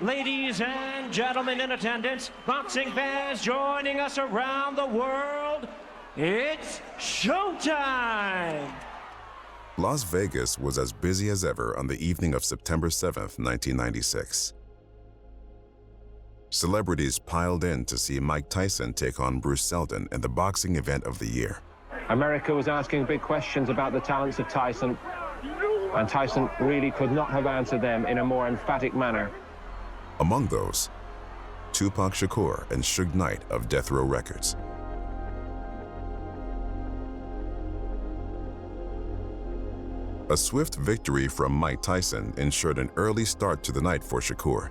Ladies and gentlemen in attendance, boxing fans joining us around the world, it's showtime! Las Vegas was as busy as ever on the evening of September 7th, 1996. Celebrities piled in to see Mike Tyson take on Bruce Seldon in the boxing event of the year. America was asking big questions about the talents of Tyson, and Tyson really could not have answered them in a more emphatic manner. Among those, Tupac Shakur and Suge Knight of Death Row Records. A swift victory from Mike Tyson ensured an early start to the night for Shakur.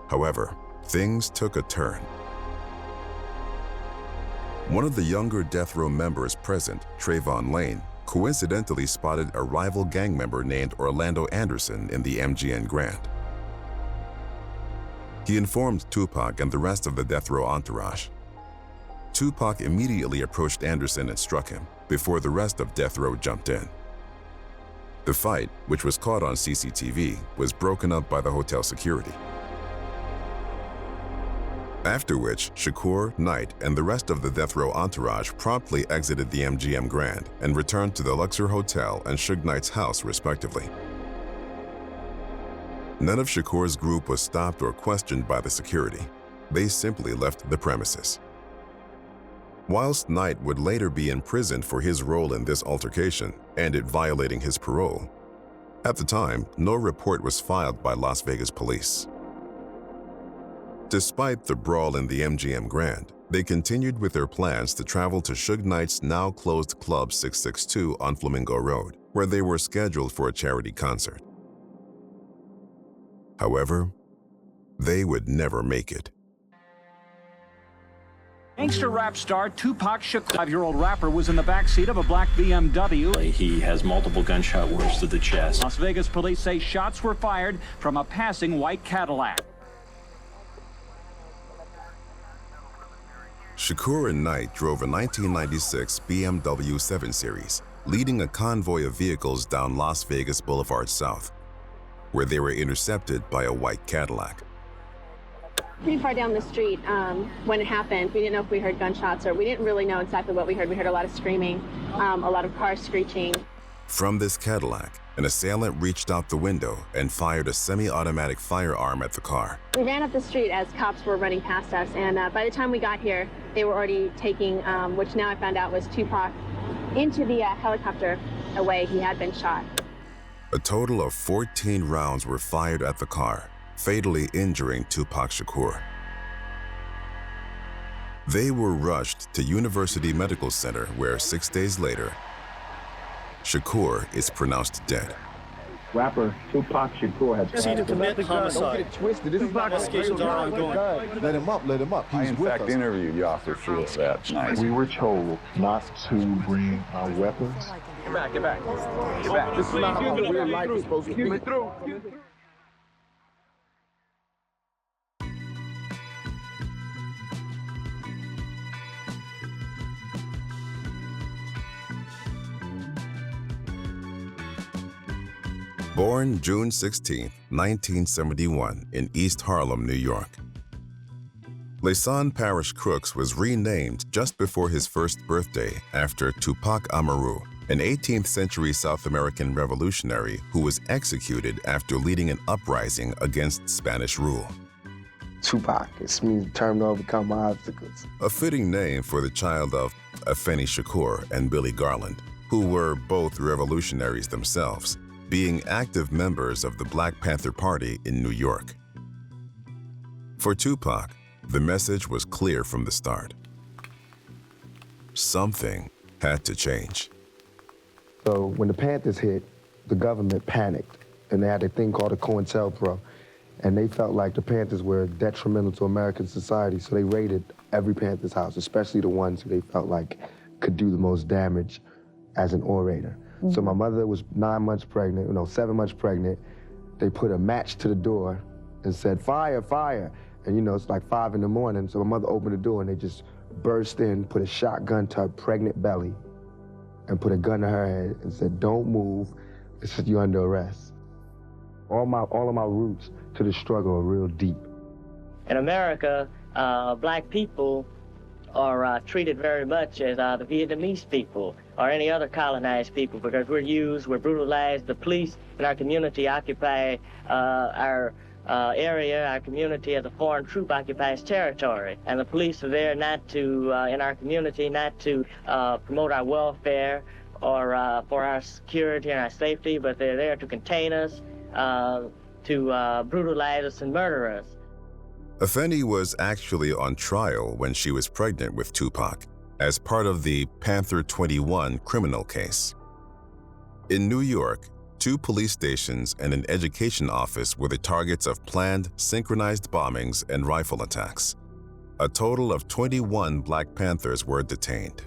However, things took a turn. One of the younger Death Row members present, Trayvon Lane, coincidentally spotted a rival gang member named Orlando Anderson in the MGM Grand. He informed Tupac and the rest of the Death Row entourage. Tupac immediately approached Anderson and struck him before the rest of Death Row jumped in. The fight, which was caught on CCTV, was broken up by the hotel security. After which, Shakur, Knight, and the rest of the Death Row entourage promptly exited the MGM Grand and returned to the Luxor Hotel and Suge Knight's house, respectively. None of Shakur's group was stopped or questioned by the security. They simply left the premises. Whilst Knight would later be imprisoned for his role in this altercation and it violating his parole, at the time, no report was filed by Las Vegas police. Despite the brawl in the MGM Grand, they continued with their plans to travel to Suge Knight's now-closed Club 662 on Flamingo Road, where they were scheduled for a charity concert. However, they would never make it. Gangster rap star Tupac Shakur, 5-year-old rapper, was in the backseat of a black BMW. He has multiple gunshot wounds to the chest. Las Vegas police say shots were fired from a passing white Cadillac. Shakur and Knight drove a 1996 BMW 7 Series, leading a convoy of vehicles down Las Vegas Boulevard South, where they were intercepted by a white Cadillac. Pretty far down the street when it happened. We didn't know if we heard gunshots or we didn't really know exactly what we heard. We heard a lot of screaming, a lot of cars screeching. From this Cadillac, an assailant reached out the window and fired a semi-automatic firearm at the car. We ran up the street as cops were running past us, and by the time we got here, they were already taking, which now I found out was Tupac, into the helicopter away. He had been shot. A total of 14 rounds were fired at the car, fatally injuring Tupac Shakur. They were rushed to University Medical Center, where 6 days later, Shakur is pronounced dead. Rapper Tupac Shakur has Proceeded to commit homicide. Don't get it twisted. This is not Investigations are ongoing. Let him up, let him up. I, in fact, interviewed y'all for sure that night. We were told not to bring our weapons. Get back, get back. Get back. This is not how real life is supposed to be. Born June 16, 1971, in East Harlem, New York. Lason Parish Crooks was renamed just before his first birthday after Tupac Amaru, an 18th century South American revolutionary who was executed after leading an uprising against Spanish rule. Tupac, it means the term to overcome my obstacles. A fitting name for the child of Afeni Shakur and Billy Garland, who were both revolutionaries themselves, being active members of the Black Panther Party in New York. For Tupac, the message was clear from the start. Something had to change. So when the Panthers hit, the government panicked, and they had a thing called a COINTELPRO, and they felt like the Panthers were detrimental to American society, so they raided every Panthers house, especially the ones who they felt like could do the most damage as an orator. So my mother was 7 months pregnant. They put a match to the door and said, "Fire, fire." And it's like 5 in the morning, so my mother opened the door and they just burst in, put a shotgun to her pregnant belly and put a gun to her head and said, "Don't move, it's just you're under arrest." all of my roots to the struggle are real deep. In America, black people are treated very much as the Vietnamese people or any other colonized people, because we're brutalized. The police in our community occupy our area, our community, as a foreign troop occupies territory. And the police are there not to, in our community, not to promote our welfare or for our security and our safety, but they're there to contain us, to brutalize us and murder us. Afeni was actually on trial when she was pregnant with Tupac as part of the Panther 21 criminal case. In New York, 2 police stations and an education office were the targets of planned, synchronized bombings and rifle attacks. A total of 21 Black Panthers were detained.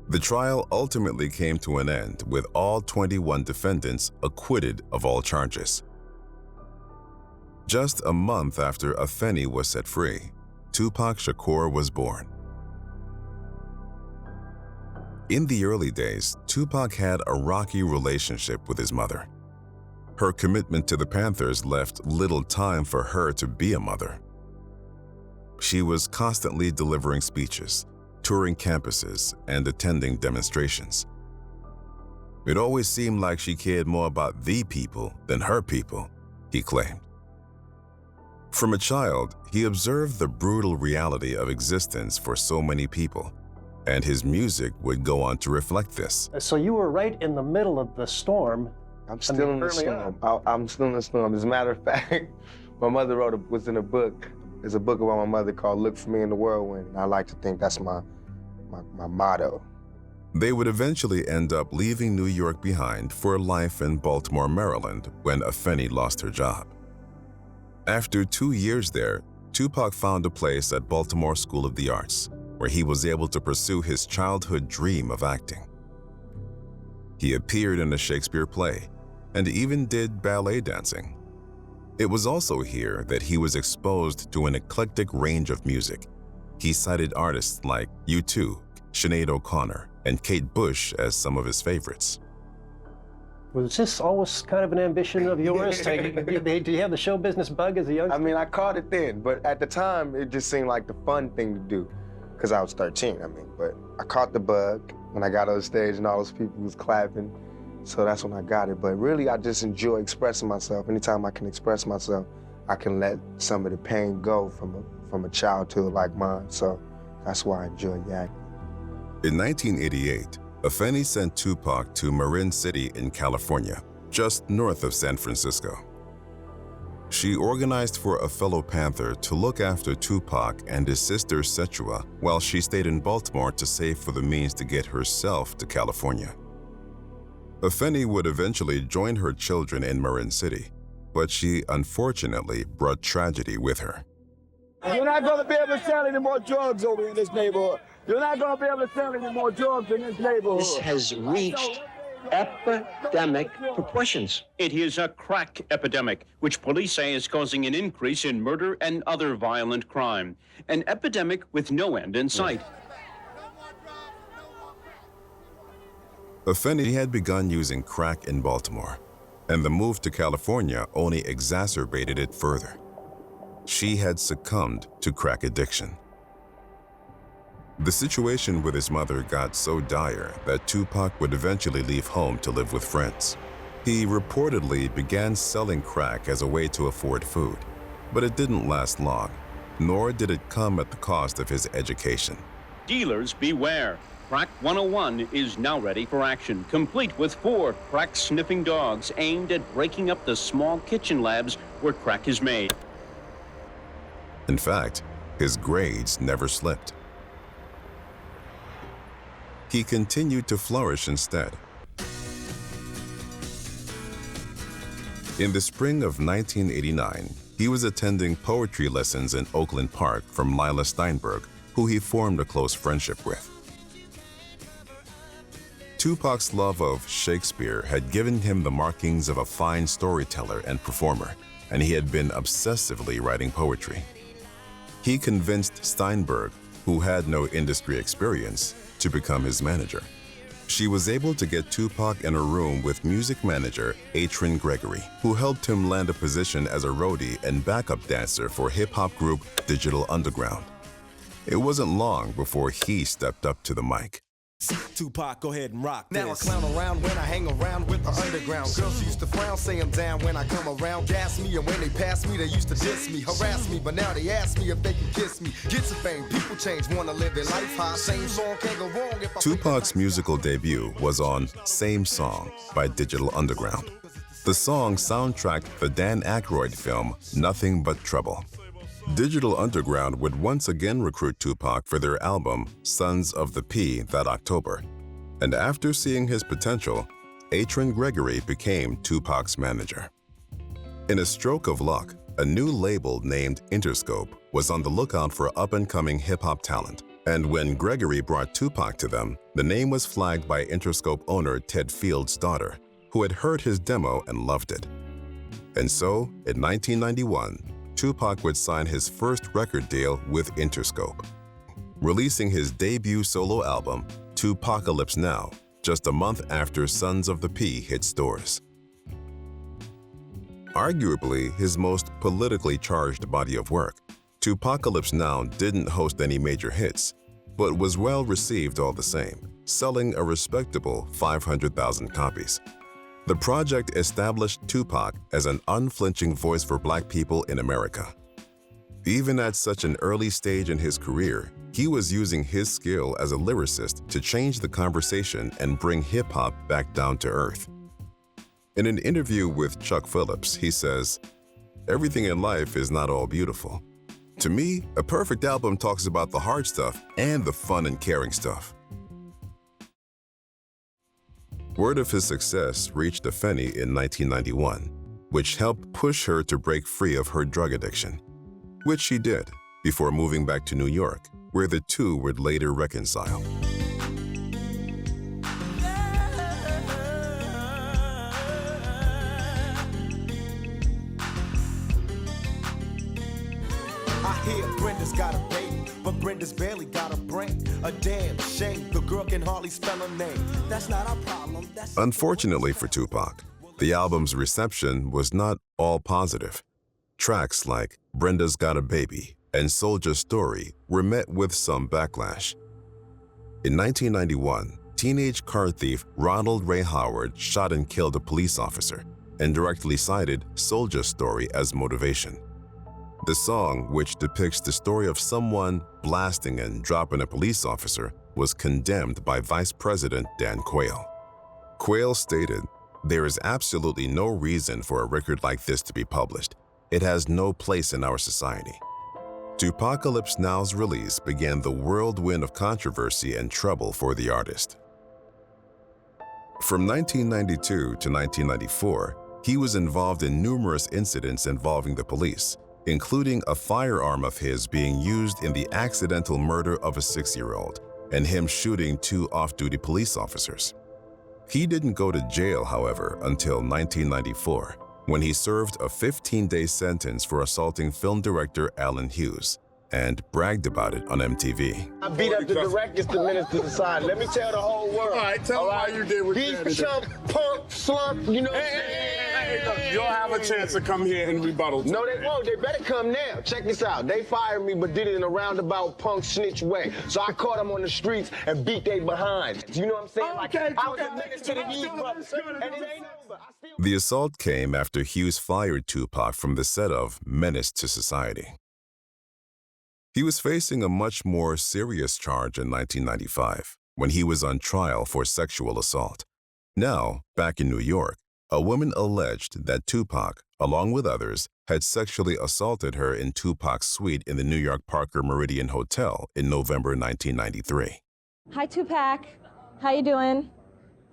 The trial ultimately came to an end with all 21 defendants acquitted of all charges. Just a month after Afeni was set free, Tupac Shakur was born. In the early days, Tupac had a rocky relationship with his mother. Her commitment to the Panthers left little time for her to be a mother. She was constantly delivering speeches, touring campuses, and attending demonstrations. It always seemed like she cared more about the people than her people, he claimed. From a child, he observed the brutal reality of existence for so many people, and his music would go on to reflect this. So you were right in the middle of the storm. I'm still in the storm. I'm still in the storm. As a matter of fact, my mother was in a book. There's a book about my mother called Look for Me in the Whirlwind, and I like to think that's my motto. They would eventually end up leaving New York behind for life in Baltimore, Maryland, when Afeni lost her job. After 2 years there, Tupac found a place at Baltimore School of the Arts, where he was able to pursue his childhood dream of acting. He appeared in a Shakespeare play and even did ballet dancing. It was also here that he was exposed to an eclectic range of music. He cited artists like U2, Sinead O'Connor, and Kate Bush as some of his favorites. Was this always kind of an ambition of yours? Did you have the show business bug as a youngster? I mean, I caught it then, but at the time, it just seemed like the fun thing to do, because I was 13, but I caught the bug when I got on stage and all those people was clapping, so that's when I got it. But really, I just enjoy expressing myself. Anytime I can express myself, I can let some of the pain go from a childhood like mine, so that's why I enjoy acting. In 1988, Afeni sent Tupac to Marin City in California, just north of San Francisco. She organized for a fellow Panther to look after Tupac and his sister Setua while she stayed in Baltimore to save for the means to get herself to California. Afeni would eventually join her children in Marin City, but she unfortunately brought tragedy with her. You're not going to be able to sell any more drugs over in this neighborhood. You're not going to be able to sell any more drugs in this neighborhood. This has reached epidemic proportions. It is a crack epidemic, which police say is causing an increase in murder and other violent crime. An epidemic with no end in sight. Afeni had begun using crack in Baltimore, and the move to California only exacerbated it further. She had succumbed to crack addiction. The situation with his mother got so dire that Tupac would eventually leave home to live with friends. He reportedly began selling crack as a way to afford food, but it didn't last long, nor did it come at the cost of his education. Dealers beware. Crack 101 is now ready for action, complete with 4 crack-sniffing dogs aimed at breaking up the small kitchen labs where crack is made. In fact, his grades never slipped. He continued to flourish instead. In the spring of 1989, he was attending poetry lessons in Oakland Park from Lila Steinberg, who he formed a close friendship with. Tupac's love of Shakespeare had given him the markings of a fine storyteller and performer, and he had been obsessively writing poetry. He convinced Steinberg, who had no industry experience, to become his manager. She was able to get Tupac in a room with music manager Atron Gregory, who helped him land a position as a roadie and backup dancer for hip-hop group Digital Underground. It wasn't long before he stepped up to the mic. Tupac, go ahead and rock this. Now I clown around when I hang around with the underground. Girls used to frown, say I'm down when I come around. Gas me, and when they pass me, they used to diss me, harass me. But now they ask me if they can kiss me. Get some fame, people change, wanna live their life high. Same song can't go wrong if I... Tupac's musical debut was on Same Song by Digital Underground. The song soundtracked the Dan Aykroyd film Nothing But Trouble. Digital Underground would once again recruit Tupac for their album Sons of the P that October. And after seeing his potential, Atron Gregory became Tupac's manager. In a stroke of luck, a new label named Interscope was on the lookout for up-and-coming hip-hop talent. And when Gregory brought Tupac to them, the name was flagged by Interscope owner Ted Field's daughter, who had heard his demo and loved it. And so, in 1991, Tupac would sign his first record deal with Interscope, releasing his debut solo album, Tupacalypse Now, just a month after Sons of the P hit stores. Arguably his most politically charged body of work, Tupacalypse Now didn't host any major hits, but was well received all the same, selling a respectable 500,000 copies. The project established Tupac as an unflinching voice for Black people in America. Even at such an early stage in his career, he was using his skill as a lyricist to change the conversation and bring hip-hop back down to earth. In an interview with Chuck Phillips, he says, "Everything in life is not all beautiful. To me, a perfect album talks about the hard stuff and the fun and caring stuff." Word of his success reached Afeni in 1991, which helped push her to break free of her drug addiction, which she did before moving back to New York, where the two would later reconcile. I hear Brenda's got a baby, but Brenda's barely got a brain. A damn shame, the girl can hardly spell her name. That's not our problem. Unfortunately for Tupac, the album's reception was not all positive. Tracks like Brenda's Got a Baby and Soldier's Story were met with some backlash. In 1991, teenage car thief Ronald Ray Howard shot and killed a police officer and directly cited Soldier's Story as motivation. The song, which depicts the story of someone blasting and dropping a police officer, was condemned by Vice President Dan Quayle. Quayle stated, "There is absolutely no reason for a record like this to be published. It has no place in our society." Tupacalypse Now's release began the whirlwind of controversy and trouble for the artist. From 1992 to 1994, he was involved in numerous incidents involving the police, including a firearm of his being used in the accidental murder of a 6-year-old and him shooting 2 off-duty police officers. He didn't go to jail, however, until 1994, when he served a 15-day sentence for assaulting film director Alan Hughes and bragged about it on MTV. I beat up the directors, the ministers aside. Let me tell the whole world. All right, tell them why you did what you did. These chump, punk, slump, you know what I'm saying? Look, you'll have a chance to come here and rebuttal. No, they won't. They better come now. Check this out. They fired me, but did it in a roundabout punk snitch way. So I caught them on the streets and beat they behind. You know what I'm saying? Like, I was a menace to the youth, brothers. And it ain't over. The assault came after Hughes fired Tupac from the set of Menace to Society. He was facing a much more serious charge in 1995, when he was on trial for sexual assault. Now, back in New York, a woman alleged that Tupac, along with others, had sexually assaulted her in Tupac's suite in the New York Parker Meridian Hotel in November 1993. Hi, Tupac. How you doing?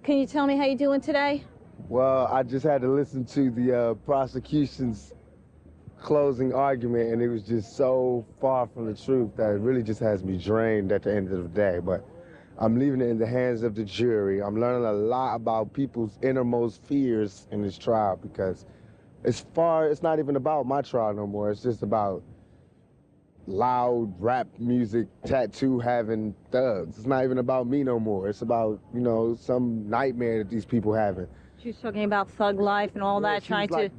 Can you tell me how you doing today? Well, I just had to listen to the prosecution's closing argument, and it was just so far from the truth that it really just has me drained at the end of the day. But I'm leaving it in the hands of the jury. I'm learning a lot about people's innermost fears in this trial, because it's not even about my trial no more. It's just about loud rap music tattoo having thugs. It's not even about me no more. It's about, you know, some nightmare that these people having. She was talking about thug life and all that, trying to...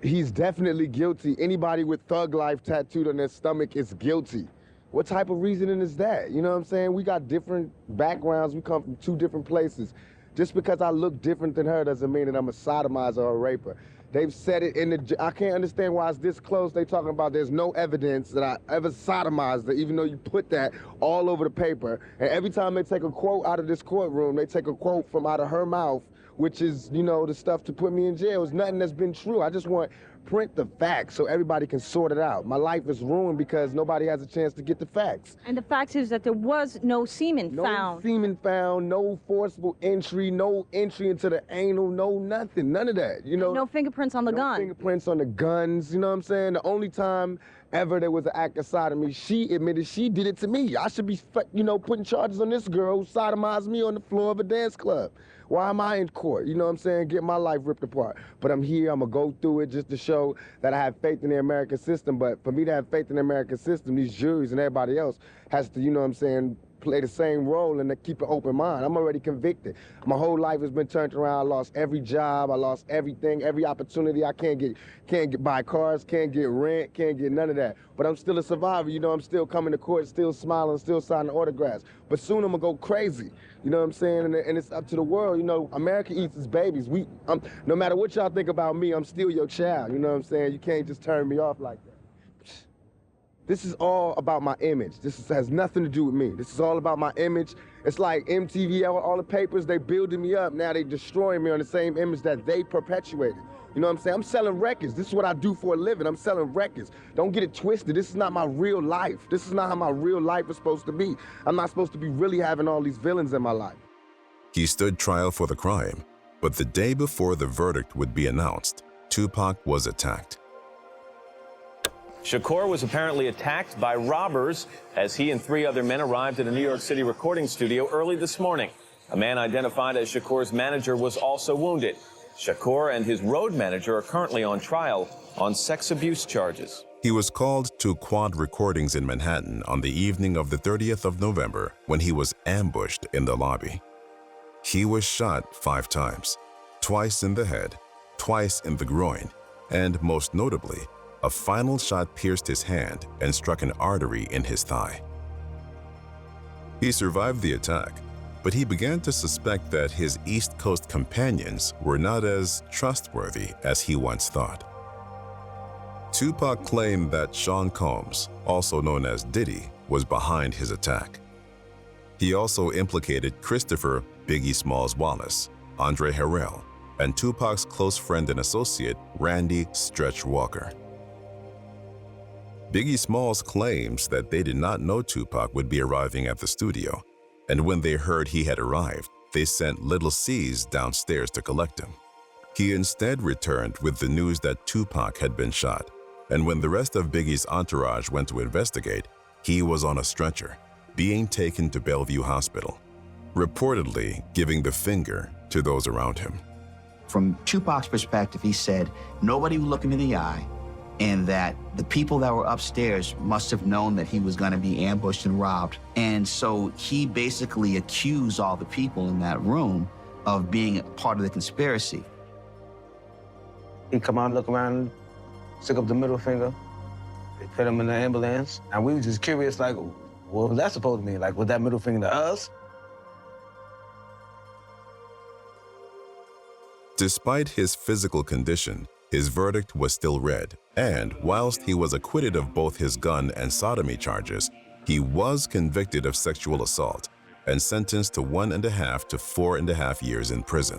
He's definitely guilty. Anybody with thug life tattooed on their stomach is guilty. What type of reasoning is that? You know what I'm saying? We got different backgrounds. We come from two different places. Just because I look different than her doesn't mean that I'm a sodomizer or a raper. They've said it in the... I can't understand why it's this close. They talking about there's no evidence that I ever sodomized her, even though you put that all over the paper. And every time they take a quote out of this courtroom, they take a quote from out of her mouth, which is, you know, the stuff to put me in jail. It's nothing that's been true. I just want print the facts so everybody can sort it out. My life is ruined because nobody has a chance to get the facts. And the fact is that there was no semen found. No semen found, no forcible entry, no entry into the anal, no nothing, none of that, you know. And no fingerprints on the gun. No fingerprints on the guns, you know what I'm saying? The only time ever there was an act of sodomy, she admitted she did it to me. I should be, you know, putting charges on this girl who sodomized me on the floor of a dance club. Why am I in court? You know what I'm saying? Get my life ripped apart. But I'm here, I'm gonna go through it just to show that I have faith in the American system. But for me to have faith in the American system, these juries and everybody else has to, you know what I'm saying, play the same role and to keep an open mind. I'm already convicted. My whole life has been turned around. I lost every job, I lost everything, every opportunity. I can't get buy cars, can't get rent, can't get none of that. But I'm still a survivor, you know, I'm still coming to court, still smiling, still signing autographs. But soon I'm gonna go crazy, you know what I'm saying? And it's up to the world, you know, America eats its babies. No matter what y'all think about me, I'm still your child, you know what I'm saying? You can't just turn me off like that. This is all about my image. This has nothing to do with me. This is all about my image. It's like MTV, all the papers, they building me up. Now they destroying me on the same image that they perpetuated. You know what I'm saying? I'm selling records. This is what I do for a living. I'm selling records. Don't get it twisted. This is not my real life. This is not how my real life is supposed to be. I'm not supposed to be really having all these villains in my life. He stood trial for the crime, but the day before the verdict would be announced, Tupac was attacked. Shakur was apparently attacked by robbers as he and 3 other men arrived at a New York City recording studio early this morning. A man identified as Shakur's manager was also wounded. Shakur and his road manager are currently on trial on sex abuse charges. He was called to Quad Recordings in Manhattan on the evening of the 30th of November when he was ambushed in the lobby. He was shot 5 times, twice in the head, twice in the groin, and most notably, a final shot pierced his hand and struck an artery in his thigh. He survived the attack, but he began to suspect that his East Coast companions were not as trustworthy as he once thought. Tupac claimed that Sean Combs, also known as Diddy, was behind his attack. He also implicated Christopher Biggie Smalls Wallace, Andre Harrell, and Tupac's close friend and associate, Randy Stretch Walker. Biggie Smalls claims that they did not know Tupac would be arriving at the studio, and when they heard he had arrived, they sent Little C's downstairs to collect him. He instead returned with the news that Tupac had been shot, and when the rest of Biggie's entourage went to investigate, he was on a stretcher, being taken to Bellevue Hospital, reportedly giving the finger to those around him. From Tupac's perspective, he said nobody would look him in the eye, and that the people that were upstairs must have known that he was going to be ambushed and robbed. And so he basically accused all the people in that room of being part of the conspiracy. He come out, look around, stick up the middle finger, they put him in the ambulance, and we were just curious, like, what was that supposed to mean? Like, was that middle finger to us? Despite his physical condition, his verdict was still read, and whilst he was acquitted of both his gun and sodomy charges, he was convicted of sexual assault and sentenced to 1.5 to 4.5 years in prison.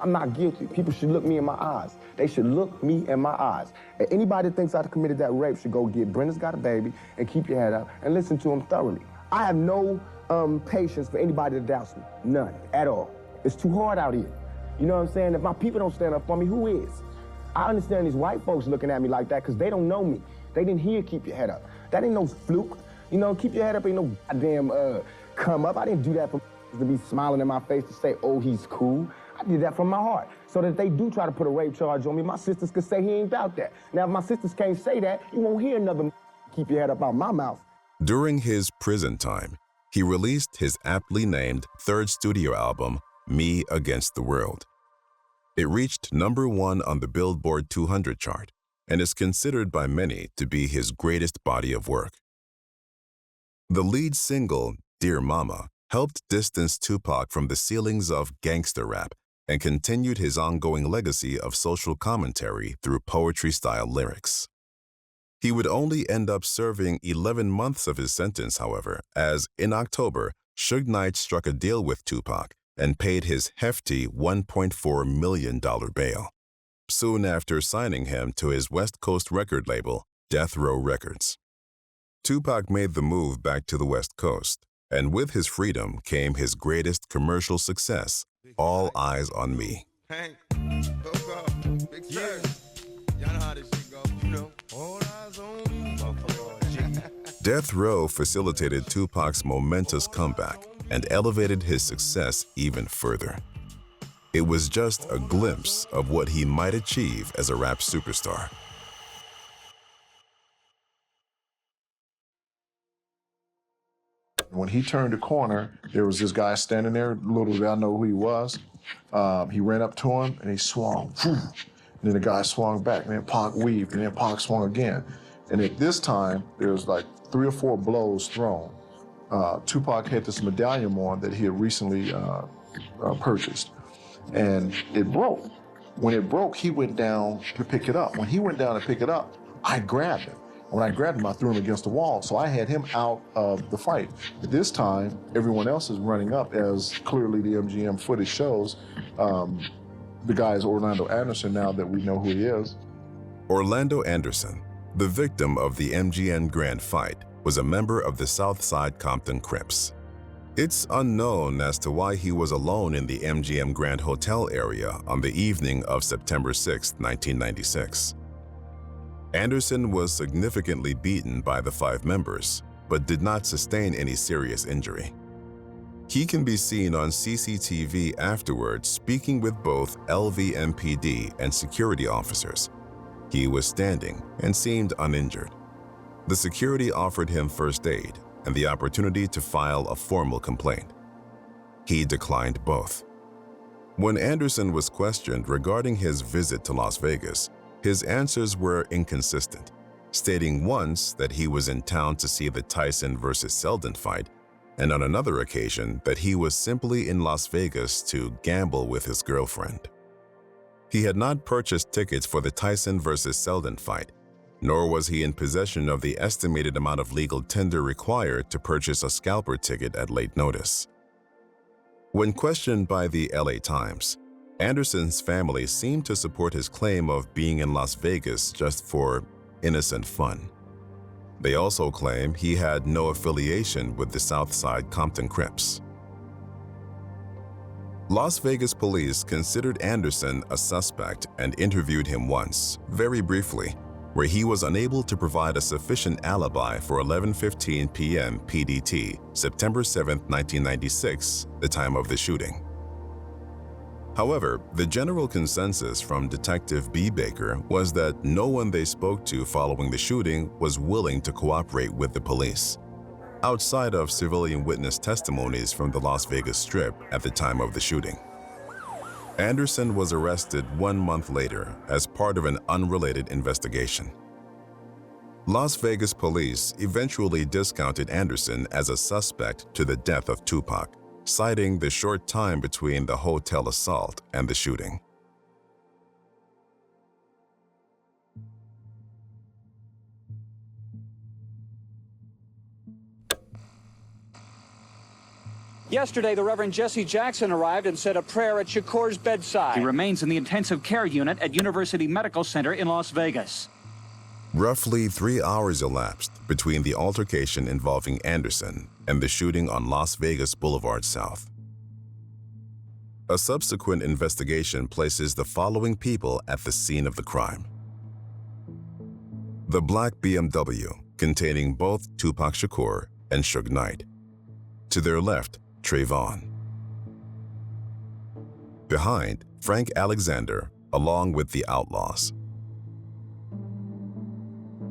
I'm not guilty. People should look me in my eyes. They should look me in my eyes. And anybody that thinks I committed that rape should go get Brenda's Got a Baby and keep your head up and listen to him thoroughly. I have no patience for anybody that doubts me. None, at all. It's too hard out here. You know what I'm saying? If my people don't stand up for me, who is? I understand these white folks looking at me like that because they don't know me. They didn't hear keep your head up. That ain't no fluke. You know, keep your head up ain't no goddamn come up. I didn't do that for to be smiling in my face to say, oh, he's cool. I did that from my heart. So that if they do try to put a rape charge on me, my sisters could say he ain't about that. Now, if my sisters can't say that, you won't hear another keep your head up out my mouth. During his prison time, he released his aptly named third studio album, Me Against the World. It reached #1 on the Billboard 200 chart and is considered by many to be his greatest body of work. The lead single, Dear Mama, helped distance Tupac from the ceilings of gangster rap and continued his ongoing legacy of social commentary through poetry-style lyrics. He would only end up serving 11 months of his sentence, however, as in October, Suge Knight struck a deal with Tupac and paid his hefty $1.4 million bail, soon after signing him to his West Coast record label, Death Row Records. Tupac made the move back to the West Coast, and with his freedom came his greatest commercial success, All Eyes on Me. Hank, big sir. Y'all know how this shit go, you know. All eyes on me. Death Row facilitated Tupac's momentous comeback and elevated his success even further. It was just a glimpse of what he might achieve as a rap superstar. When he turned the corner, there was this guy standing there. Little did I know who he was. He ran up to him and he swung. And then the guy swung back, and then Pac weaved, and then Pac swung again. And at this time, there was like 3 or 4 blows thrown. Tupac had this medallion on that he had recently purchased, and it broke. When it broke, he went down to pick it up. When he went down to pick it up, I grabbed him. When I grabbed him, I threw him against the wall, so I had him out of the fight. At this time, everyone else is running up, as clearly the MGM footage shows. The guy is Orlando Anderson, now that we know who he is. Orlando Anderson, the victim of the MGM Grand fight, was a member of the South Side Compton Crips. It's unknown as to why he was alone in the MGM Grand Hotel area on the evening of September 6, 1996. Anderson was significantly beaten by the 5 members, but did not sustain any serious injury. He can be seen on CCTV afterwards speaking with both LVMPD and security officers. He was standing and seemed uninjured. The security offered him first aid and the opportunity to file a formal complaint. He declined both. When Anderson was questioned regarding his visit to Las Vegas, his answers were inconsistent, stating once that he was in town to see the Tyson versus Selden fight, and on another occasion that he was simply in Las Vegas to gamble with his girlfriend. He had not purchased tickets for the Tyson versus Selden fight, nor was he in possession of the estimated amount of legal tender required to purchase a scalper ticket at late notice. When questioned by the LA Times, Anderson's family seemed to support his claim of being in Las Vegas just for innocent fun. They also claim he had no affiliation with the South Side Compton Crips. Las Vegas police considered Anderson a suspect and interviewed him once, very briefly, where he was unable to provide a sufficient alibi for 11:15 p.m. PDT, September 7, 1996, the time of the shooting. However, the general consensus from Detective B. Baker was that no one they spoke to following the shooting was willing to cooperate with the police, outside of civilian witness testimonies from the Las Vegas Strip at the time of the shooting. Anderson was arrested 1 month later as part of an unrelated investigation. Las Vegas police eventually discounted Anderson as a suspect to the death of Tupac, citing the short time between the hotel assault and the shooting. Yesterday, the Reverend Jesse Jackson arrived and said a prayer at Shakur's bedside. He remains in the intensive care unit at University Medical Center in Las Vegas. Roughly 3 hours elapsed between the altercation involving Anderson and the shooting on Las Vegas Boulevard South. A subsequent investigation places the following people at the scene of the crime. The black BMW, containing both Tupac Shakur and Suge Knight. To their left, Trayvon. Behind, Frank Alexander, along with the Outlaws.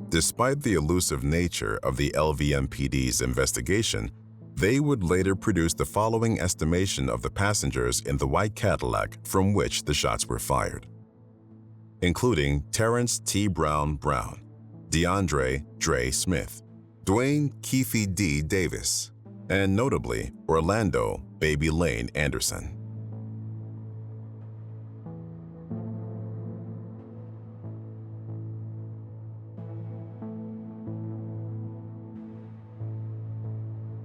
Despite the elusive nature of the LVMPD's investigation, they would later produce the following estimation of the passengers in the white Cadillac from which the shots were fired, including Terrence T. Brown, DeAndre Dre Smith, Dwayne Keefe D. Davis, and notably Orlando Baby Lane Anderson.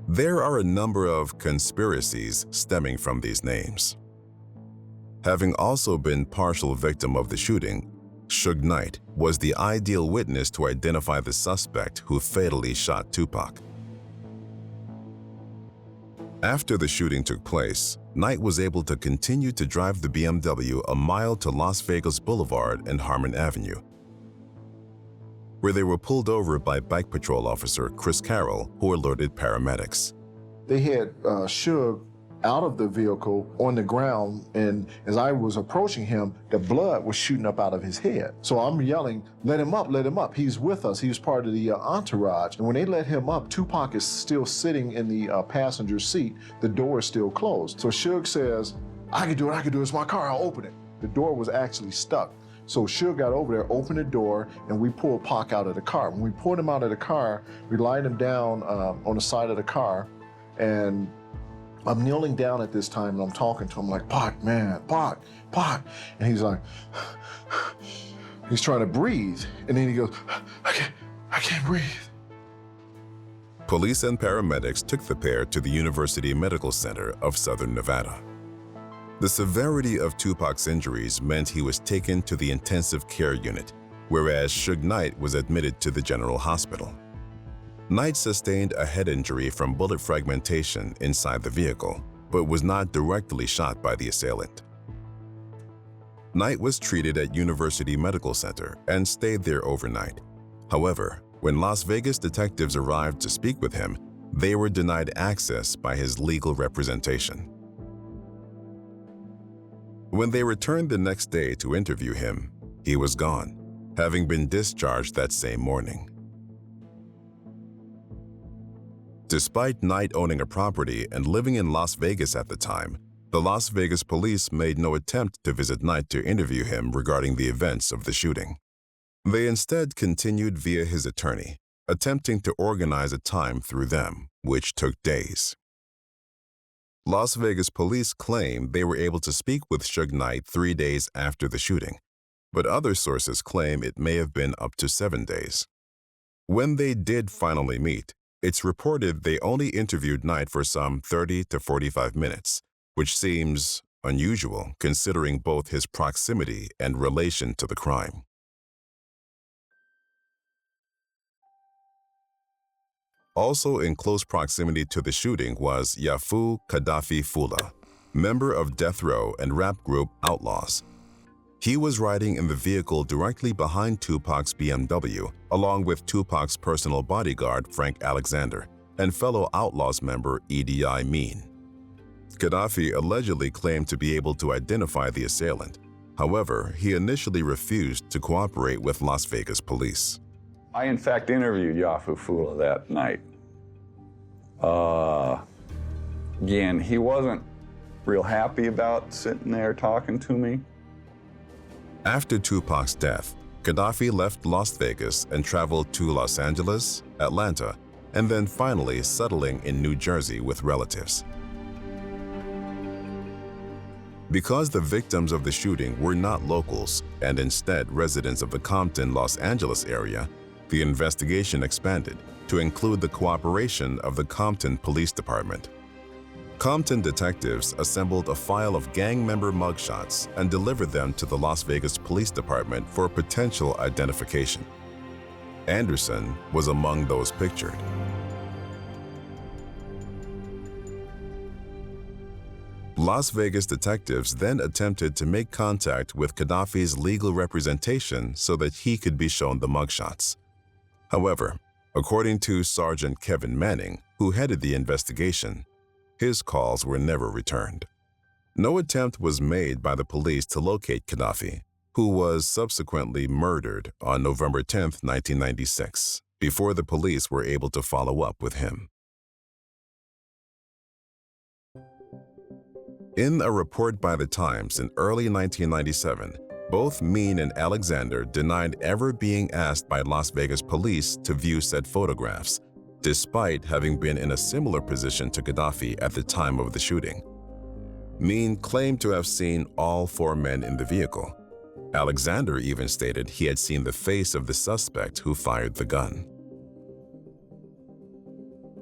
There are a number of conspiracies stemming from these names. Having also been partial victim of the shooting, Suge Knight was the ideal witness to identify the suspect who fatally shot Tupac. After the shooting took place, Knight was able to continue to drive the BMW a mile to Las Vegas Boulevard and Harmon Avenue, where they were pulled over by Bike Patrol Officer Chris Carroll, who alerted paramedics. They had Suge out of the vehicle on the ground, and as I was approaching him, the blood was shooting up out of his head. So I'm yelling, let him up, let him up. He's with us. He was part of the entourage. And when they let him up, Tupac is still sitting in the passenger seat. The door is still closed. So Suge says, I can do it, it's my car, I'll open it. The door was actually stuck. So Suge got over there, opened the door, and we pulled Pac out of the car. When we pulled him out of the car, we lined him down on the side of the car, and I'm kneeling down at this time, and I'm talking to him like, Pac, man, Pac. And he's like, he's trying to breathe. And then he goes, I can't breathe. Police and paramedics took the pair to the University Medical Center of Southern Nevada. The severity of Tupac's injuries meant he was taken to the intensive care unit, whereas Suge Knight was admitted to the General Hospital. Knight sustained a head injury from bullet fragmentation inside the vehicle, but was not directly shot by the assailant. Knight was treated at University Medical Center and stayed there overnight. However, when Las Vegas detectives arrived to speak with him, they were denied access by his legal representation. When they returned the next day to interview him, he was gone, having been discharged that same morning. Despite Knight owning a property and living in Las Vegas at the time, the Las Vegas police made no attempt to visit Knight to interview him regarding the events of the shooting. They instead continued via his attorney, attempting to organize a time through them, which took days. Las Vegas police claim they were able to speak with Suge Knight 3 days after the shooting, but other sources claim it may have been up to 7 days. When they did finally meet, it's reported they only interviewed Knight for some 30 to 45 minutes, which seems unusual considering both his proximity and relation to the crime. Also in close proximity to the shooting was Yafu Gaddafi Fula, member of death row and rap group Outlaws. He was riding in the vehicle directly behind Tupac's BMW, along with Tupac's personal bodyguard Frank Alexander and fellow Outlaws member Edi Amin. Gaddafi allegedly claimed to be able to identify the assailant. However, he initially refused to cooperate with Las Vegas police. I, in fact, interviewed Yafu Fula that night. Again, he wasn't real happy about sitting there talking to me. After Tupac's death, Gaddafi left Las Vegas and traveled to Los Angeles, Atlanta, and then finally settling in New Jersey with relatives. Because the victims of the shooting were not locals and instead residents of the Compton, Los Angeles area, the investigation expanded to include the cooperation of the Compton Police Department. Compton detectives assembled a file of gang member mugshots and delivered them to the Las Vegas Police Department for potential identification. Anderson was among those pictured. Las Vegas detectives then attempted to make contact with Gaddafi's legal representation so that he could be shown the mugshots. However, according to Sergeant Kevin Manning, who headed the investigation, his calls were never returned. No attempt was made by the police to locate Gaddafi, who was subsequently murdered on November 10, 1996, before the police were able to follow up with him. In a report by the Times in early 1997, both Mean and Alexander denied ever being asked by Las Vegas police to view said photographs, despite having been in a similar position to Gaddafi at the time of the shooting. Mean claimed to have seen all 4 men in the vehicle. Alexander even stated he had seen the face of the suspect who fired the gun.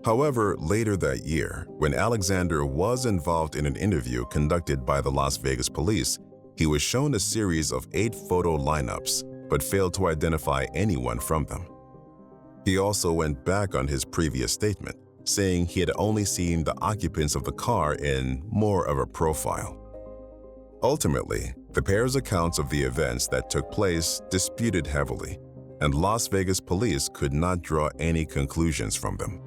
However, later that year, when Alexander was involved in an interview conducted by the Las Vegas police, he was shown a series of 8 photo lineups, but failed to identify anyone from them. He also went back on his previous statement, saying he had only seen the occupants of the car in more of a profile. Ultimately, the pair's accounts of the events that took place disputed heavily, and Las Vegas police could not draw any conclusions from them.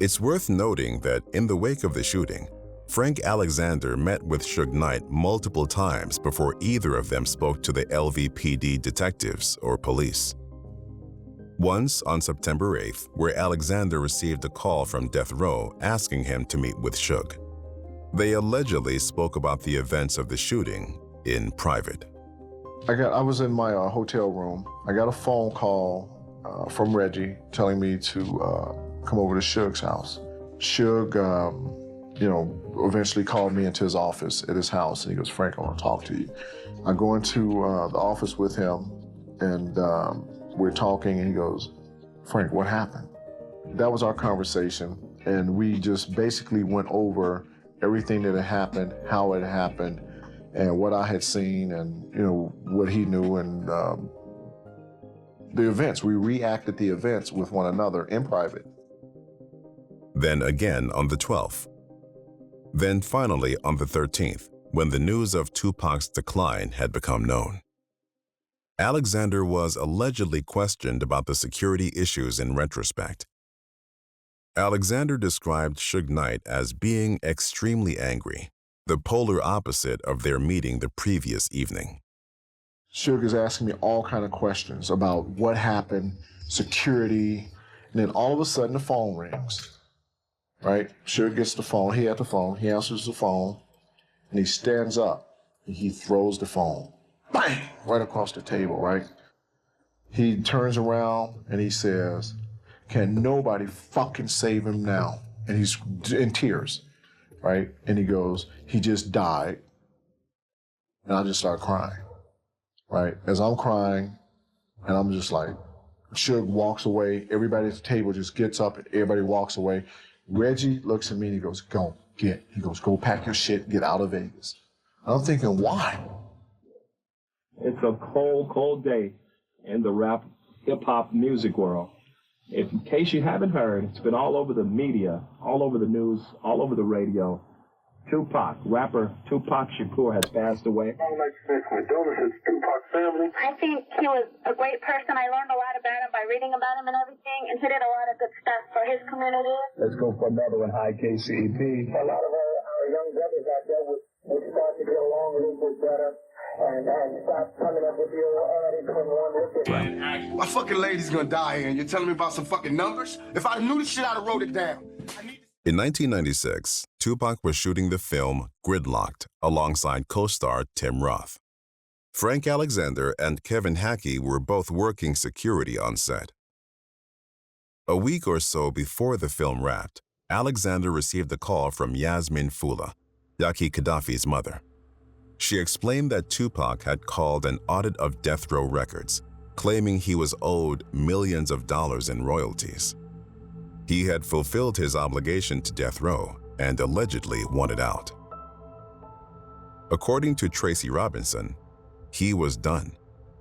It's worth noting that in the wake of the shooting, Frank Alexander met with Suge Knight multiple times before either of them spoke to the LVPD detectives or police. Once on September 8th, where Alexander received a call from Death Row asking him to meet with Suge. They allegedly spoke about the events of the shooting in private. I was in my hotel room. I got a phone call from Reggie telling me to come over to Suge's house. Suge, eventually called me into his office at his house, and he goes, "Frank, I want to talk to you." I go into the office with him, and we're talking, and he goes, "Frank, what happened?" That was our conversation, and we just basically went over everything that had happened, how it happened, and what I had seen, and what he knew, and the events. We reacted the events with one another in private. Then again on the 12th. Then finally on the 13th, when the news of Tupac's decline had become known. Alexander was allegedly questioned about the security issues in retrospect. Alexander described Suge Knight as being extremely angry, the polar opposite of their meeting the previous evening. Suge is asking me all kind of questions about what happened, security, and then all of a sudden the phone rings. Right? Suge gets the phone, he had the phone, he answers the phone, and he stands up, and he throws the phone. Bang! Right across the table, right? He turns around, and he says, "Can nobody fucking save him now?" And he's in tears, right? And he goes, "He just died." And I just start crying, right? As I'm crying, and I'm just like, Suge walks away, everybody at the table just gets up, and everybody walks away. Reggie looks at me and he goes, "Go pack your shit, get out of Vegas." I'm thinking, why? It's a cold, cold day in the rap, hip-hop music world. In case you haven't heard, it's been all over the media, all over the news, all over the radio. Rapper Tupac Shakur has passed away. I would like to say condolences to Tupac's family. I think he was a great person. I learned a lot about him by reading about him and everything, and he did a lot of good stuff for his community. Let's go for another one, high KCEP. A lot of our young brothers out there would start to get along a little bit better and stop coming up with your come on with it. My fucking lady's gonna die here, and you're telling me about some fucking numbers? If I knew this shit, I'd have wrote it down. In 1996, Tupac was shooting the film Gridlocked alongside co-star Tim Roth. Frank Alexander and Kevin Hackey were both working security on set. A week or so before the film wrapped, Alexander received a call from Yasmin Fula, Yaki Gaddafi's mother. She explained that Tupac had called an audit of Death Row Records, claiming he was owed millions of dollars in royalties. He had fulfilled his obligation to Death Row and allegedly wanted out. According to Tracy Robinson, he was done,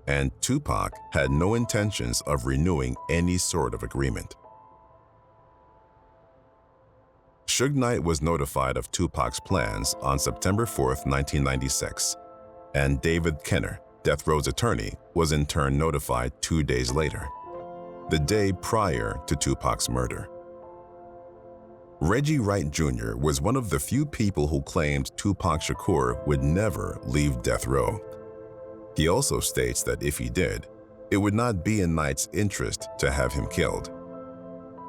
and Tupac had no intentions of renewing any sort of agreement. Suge Knight was notified of Tupac's plans on September 4th, 1996, and David Kenner, Death Row's attorney, was in turn notified 2 days later, the day prior to Tupac's murder. Reggie Wright Jr. was one of the few people who claimed Tupac Shakur would never leave death row. He also states that if he did, it would not be in Knight's interest to have him killed.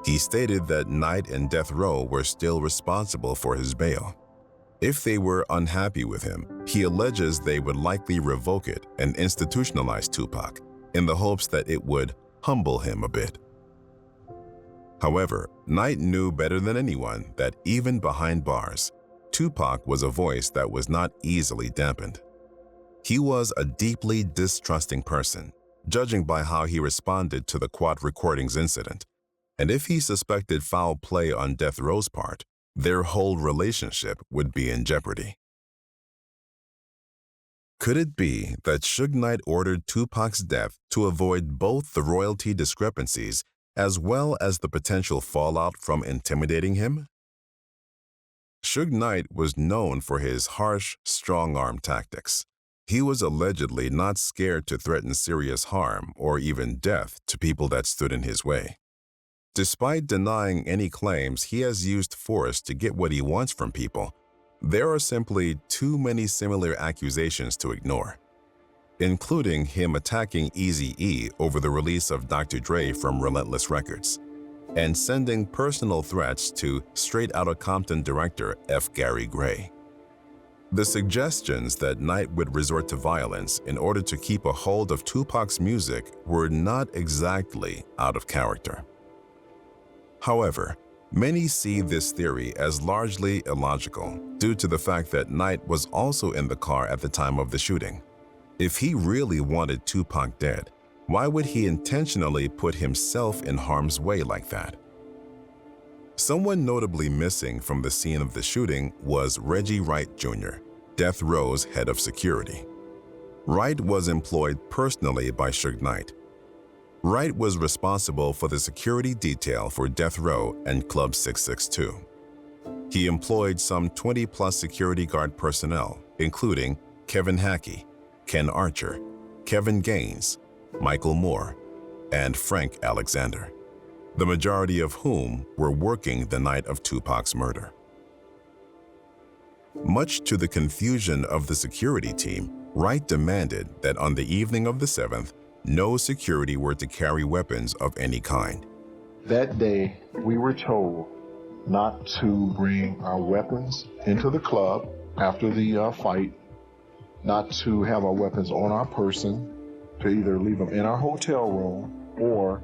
He stated that Knight and death row were still responsible for his bail. If they were unhappy with him, he alleges they would likely revoke it and institutionalize Tupac in the hopes that it would humble him a bit. However, Knight knew better than anyone that even behind bars, Tupac was a voice that was not easily dampened. He was a deeply distrusting person, judging by how he responded to the Quad Recordings incident. And if he suspected foul play on death row's part, their whole relationship would be in jeopardy. Could it be that Suge Knight ordered Tupac's death to avoid both the royalty discrepancies as well as the potential fallout from intimidating him? Suge Knight was known for his harsh, strong-arm tactics. He was allegedly not scared to threaten serious harm or even death to people that stood in his way. Despite denying any claims he has used force to get what he wants from people, there are simply too many similar accusations to ignore, including him attacking Eazy-E over the release of Dr. Dre from Relentless Records, and sending personal threats to Straight Outta Compton director F. Gary Gray. The suggestions that Knight would resort to violence in order to keep a hold of Tupac's music were not exactly out of character. However, many see this theory as largely illogical due to the fact that Knight was also in the car at the time of the shooting. If he really wanted Tupac dead, why would he intentionally put himself in harm's way like that? Someone notably missing from the scene of the shooting was Reggie Wright Jr., death row's head of security. Wright was employed personally by Suge Knight. Wright was responsible for the security detail for death row and Club 662. He employed some 20-plus security guard personnel, including Kevin Hackey, Ken Archer, Kevin Gaines, Michael Moore, and Frank Alexander, the majority of whom were working the night of Tupac's murder. Much to the confusion of the security team, Wright demanded that on the evening of the 7th, no security were to carry weapons of any kind. That day, we were told not to bring our weapons into the club after the fight, not to have our weapons on our person, to either leave them in our hotel room or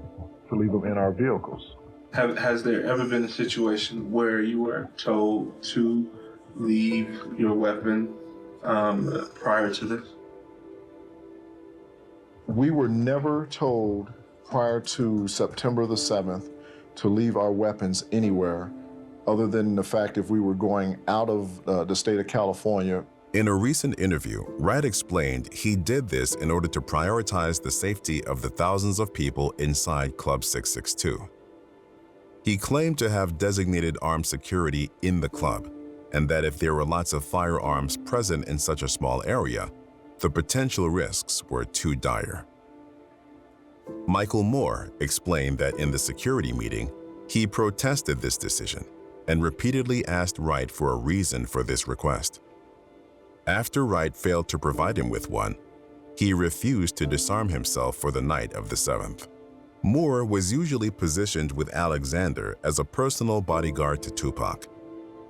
to leave them in our vehicles. Has there ever been a situation where you were told to leave your weapon prior to this? We were never told prior to September the 7th to leave our weapons anywhere other than the fact if we were going out of the state of California. In a recent interview, Wright explained he did this in order to prioritize the safety of the thousands of people inside Club 662. He claimed to have designated armed security in the club, and that if there were lots of firearms present in such a small area, the potential risks were too dire. Michael Moore explained that in the security meeting, he protested this decision and repeatedly asked Wright for a reason for this request. After Wright failed to provide him with one, he refused to disarm himself for the night of the 7th. Moore was usually positioned with Alexander as a personal bodyguard to Tupac.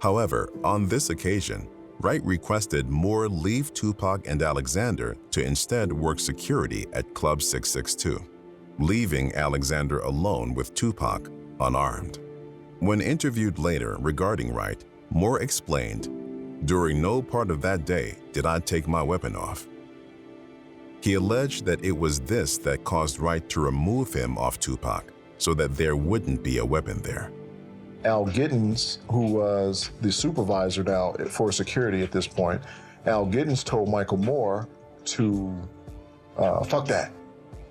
However, on this occasion, Wright requested Moore leave Tupac and Alexander to instead work security at Club 662, leaving Alexander alone with Tupac unarmed. When interviewed later regarding Wright, Moore explained, "During no part of that day did I take my weapon off." He alleged that it was this that caused Wright to remove him off Tupac so that there wouldn't be a weapon there. Al Giddens, who was the supervisor now for security at this point, Al Giddens told Michael Moore to, fuck that.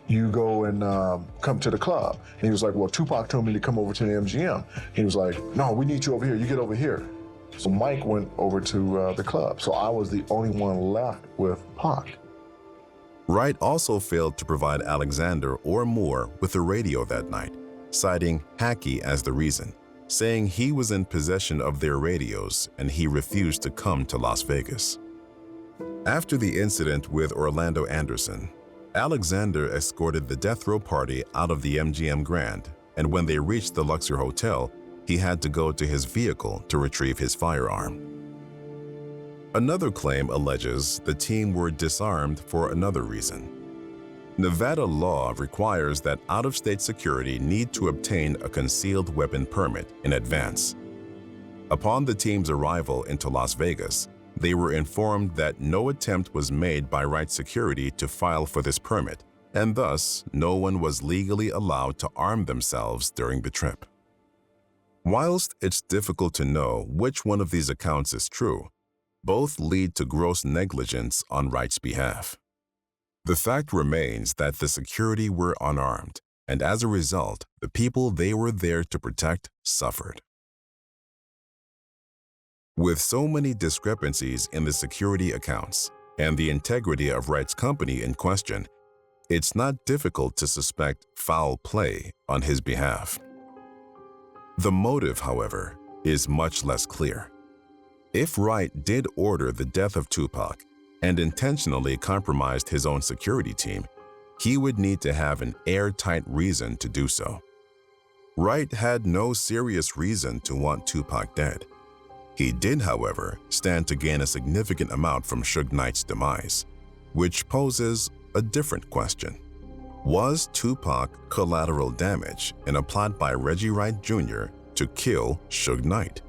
You go and come to the club. And he was like, well, Tupac told me to come over to the MGM. He was like, no, we need you over here. You get over here. So Mike went over to the club. So I was the only one left with Pac. Wright also failed to provide Alexander or Moore with a radio that night, citing Hackey as the reason, saying he was in possession of their radios and he refused to come to Las Vegas. After the incident with Orlando Anderson, Alexander escorted the death row party out of the MGM Grand, and when they reached the Luxor Hotel, he had to go to his vehicle to retrieve his firearm. Another claim alleges the team were disarmed for another reason. Nevada law requires that out-of-state security need to obtain a concealed weapon permit in advance. Upon the team's arrival into Las Vegas, they were informed that no attempt was made by Wright Security to file for this permit, and thus no one was legally allowed to arm themselves during the trip. Whilst it's difficult to know which one of these accounts is true, both lead to gross negligence on Wright's behalf. The fact remains that the security were unarmed, and as a result, the people they were there to protect suffered. With so many discrepancies in the security accounts and the integrity of Wright's company in question, it's not difficult to suspect foul play on his behalf. The motive, however, is much less clear. If Wright did order the death of Tupac and intentionally compromised his own security team, he would need to have an airtight reason to do so. Wright had no serious reason to want Tupac dead. He did, however, stand to gain a significant amount from Suge Knight's demise, which poses a different question. Was Tupac collateral damage in a plot by Reggie Wright Jr. to kill Suge Knight?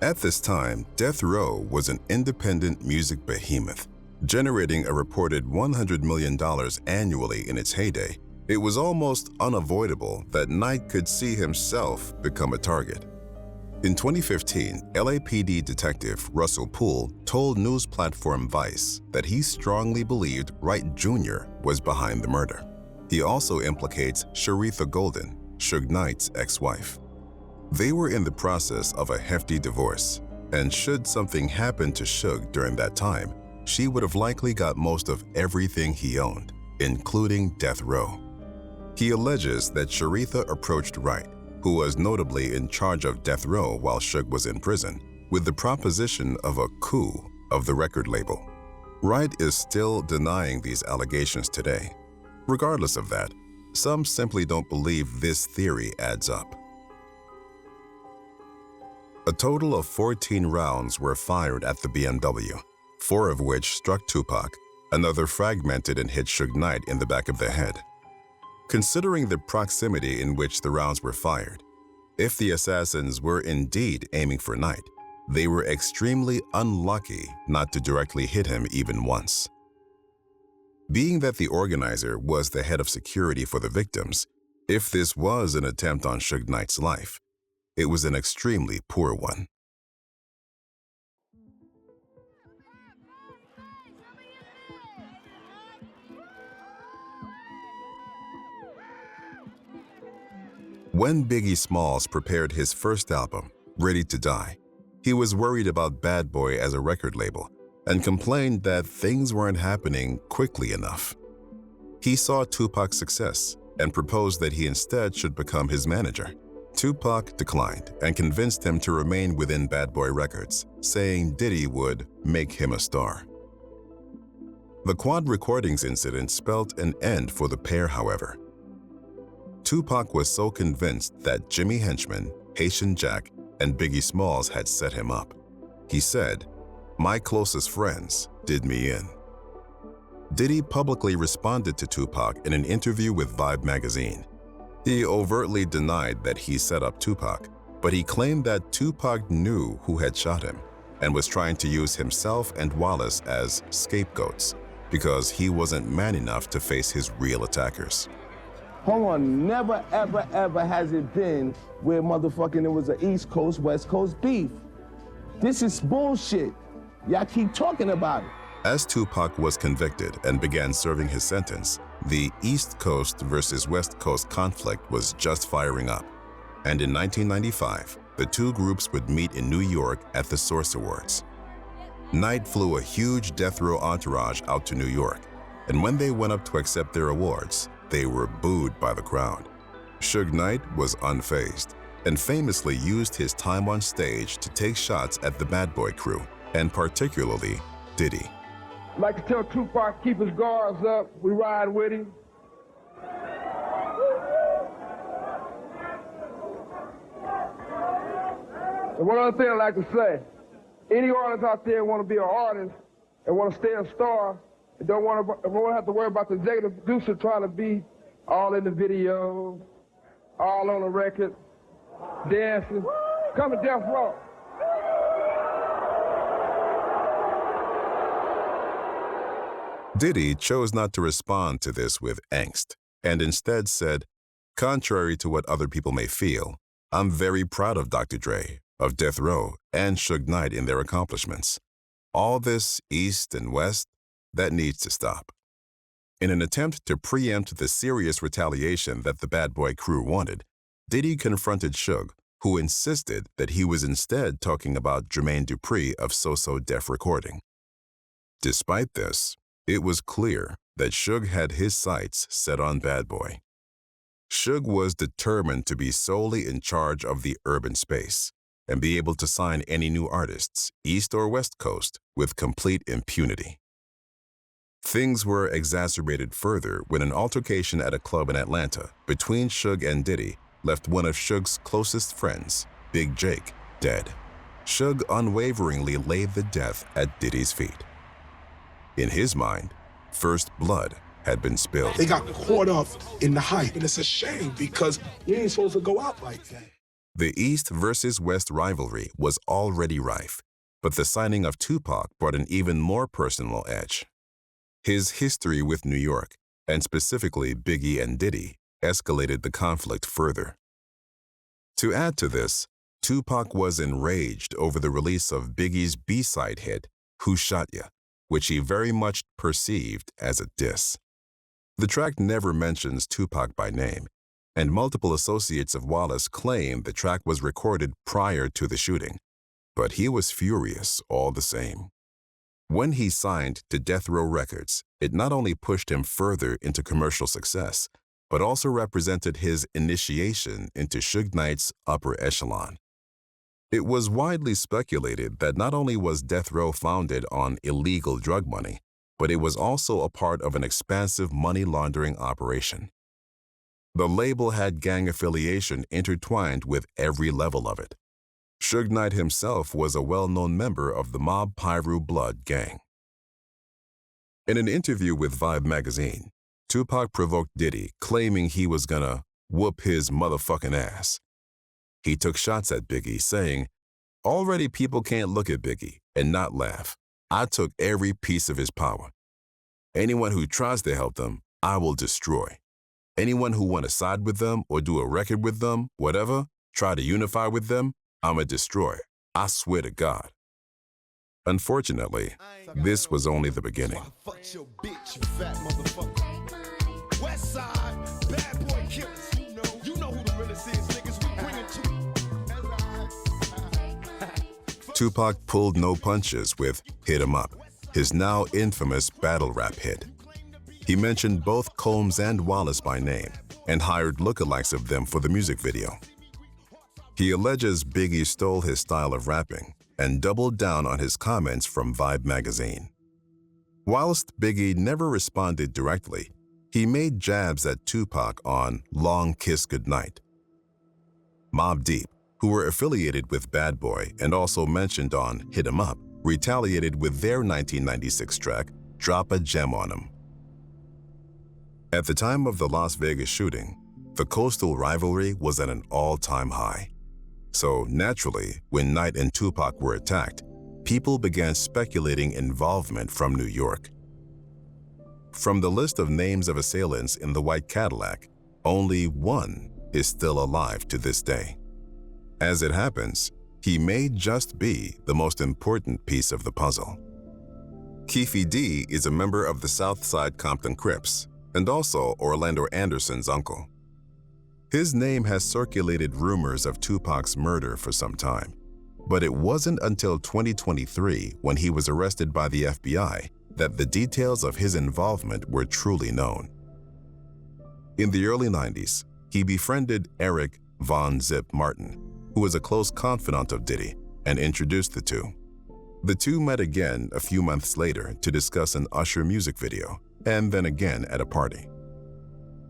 At this time, Death Row was an independent music behemoth, generating a reported $100 million annually in its heyday. It was almost unavoidable that Knight could see himself become a target. In 2015, LAPD detective Russell Poole told news platform Vice that he strongly believed Wright Jr. was behind the murder. He also implicates Sharitha Golden, Suge Knight's ex-wife. They were in the process of a hefty divorce, and should something happen to Suge during that time, she would have likely got most of everything he owned, including Death Row. He alleges that Sharitha approached Wright, who was notably in charge of Death Row while Suge was in prison, with the proposition of a coup of the record label. Wright is still denying these allegations today. Regardless of that, some simply don't believe this theory adds up. A total of 14 rounds were fired at the BMW, 4 of which struck Tupac, another fragmented and hit Suge Knight in the back of the head. Considering the proximity in which the rounds were fired, if the assassins were indeed aiming for Knight, they were extremely unlucky not to directly hit him even once. Being that the organizer was the head of security for the victims, if this was an attempt on Suge Knight's life, it was an extremely poor one. When Biggie Smalls prepared his first album, Ready to Die, he was worried about Bad Boy as a record label and complained that things weren't happening quickly enough. He saw Tupac's success and proposed that he instead should become his manager. Tupac declined and convinced him to remain within Bad Boy Records, saying Diddy would make him a star. The Quad Recordings incident spelled an end for the pair, however. Tupac was so convinced that Jimmy Henchman, Haitian Jack, and Biggie Smalls had set him up. He said, "My closest friends did me in." Diddy publicly responded to Tupac in an interview with Vibe magazine. He overtly denied that he set up Tupac, but he claimed that Tupac knew who had shot him and was trying to use himself and Wallace as scapegoats because he wasn't man enough to face his real attackers. Hold on, never, ever, ever has it been where motherfucking it was an East Coast, West Coast beef. This is bullshit. Y'all keep talking about it. As Tupac was convicted and began serving his sentence, the East Coast versus West Coast conflict was just firing up. And in 1995, the two groups would meet in New York at the Source Awards. Knight flew a huge death row entourage out to New York, and when they went up to accept their awards, they were booed by the crowd. Suge Knight was unfazed and famously used his time on stage to take shots at the Bad Boy crew, and particularly Diddy. I'd like to tell Tupac, keep his guards up. We ride with him. And one other thing I'd like to say, any artist out there want to be an artist and want to stay a star and don't want to have to worry about the executive producer trying to be all in the video, all on the record, dancing, come to Death Row. Diddy chose not to respond to this with angst, and instead said, "Contrary to what other people may feel, I'm very proud of Dr. Dre, of Death Row, and Suge Knight in their accomplishments. All this East and West, that needs to stop." In an attempt to preempt the serious retaliation that the Bad Boy crew wanted, Diddy confronted Suge, who insisted that he was instead talking about Jermaine Dupri of So-So Def Recording. Despite this, it was clear that Suge had his sights set on Bad Boy. Suge was determined to be solely in charge of the urban space and be able to sign any new artists, East or West Coast, with complete impunity. Things were exacerbated further when an altercation at a club in Atlanta between Suge and Diddy left one of Suge's closest friends, Big Jake, dead. Suge unwaveringly laid the death at Diddy's feet. In his mind, first blood had been spilled. They got caught up in the hype, and it's a shame because you ain't supposed to go out like that. The East versus West rivalry was already rife, but the signing of Tupac brought an even more personal edge. His history with New York, and specifically Biggie and Diddy, escalated the conflict further. To add to this, Tupac was enraged over the release of Biggie's B-side hit, Who Shot Ya?, which he very much perceived as a diss. The track never mentions Tupac by name, and multiple associates of Wallace claim the track was recorded prior to the shooting, but he was furious all the same. When he signed to Death Row Records, it not only pushed him further into commercial success, but also represented his initiation into Suge Knight's upper echelon. It was widely speculated that not only was Death Row founded on illegal drug money, but it was also a part of an expansive money laundering operation. The label had gang affiliation intertwined with every level of it. Suge Knight himself was a well-known member of the Mob Piru Blood gang. In an interview with Vibe magazine, Tupac provoked Diddy, claiming he was gonna whoop his motherfucking ass. He took shots at Biggie, saying, "Already people can't look at Biggie and not laugh. I took every piece of his power. Anyone who tries to help them, I will destroy. Anyone who want to side with them or do a record with them, whatever, try to unify with them, I'ma destroy. I swear to God." Unfortunately, this was only the beginning. Fuck your bitch, you fat motherfucker. West side, bad boy killers. You know who the realest is, niggas. We bring it to you. Tupac pulled no punches with Hit 'Em Up, his now infamous battle rap hit. He mentioned both Combs and Wallace by name and hired lookalikes of them for the music video. He alleges Biggie stole his style of rapping and doubled down on his comments from Vibe magazine. Whilst Biggie never responded directly, he made jabs at Tupac on Long Kiss Goodnight. Mobb Deep, who were affiliated with Bad Boy and also mentioned on Hit 'Em Up, retaliated with their 1996 track, Drop a Gem on 'Em. At the time of the Las Vegas shooting, the coastal rivalry was at an all-time high. So naturally, when Knight and Tupac were attacked, people began speculating involvement from New York. From the list of names of assailants in the white Cadillac, only one is still alive to this day. As it happens, he may just be the most important piece of the puzzle. Keefe D is a member of the South Side Compton Crips and also Orlando Anderson's uncle. His name has circulated rumors of Tupac's murder for some time, but it wasn't until 2023 when he was arrested by the FBI that the details of his involvement were truly known. In the early 90s, he befriended Eric Von Zip Martin, who was a close confidant of Diddy, and introduced the two. The two met again a few months later to discuss an Usher music video, and then again at a party.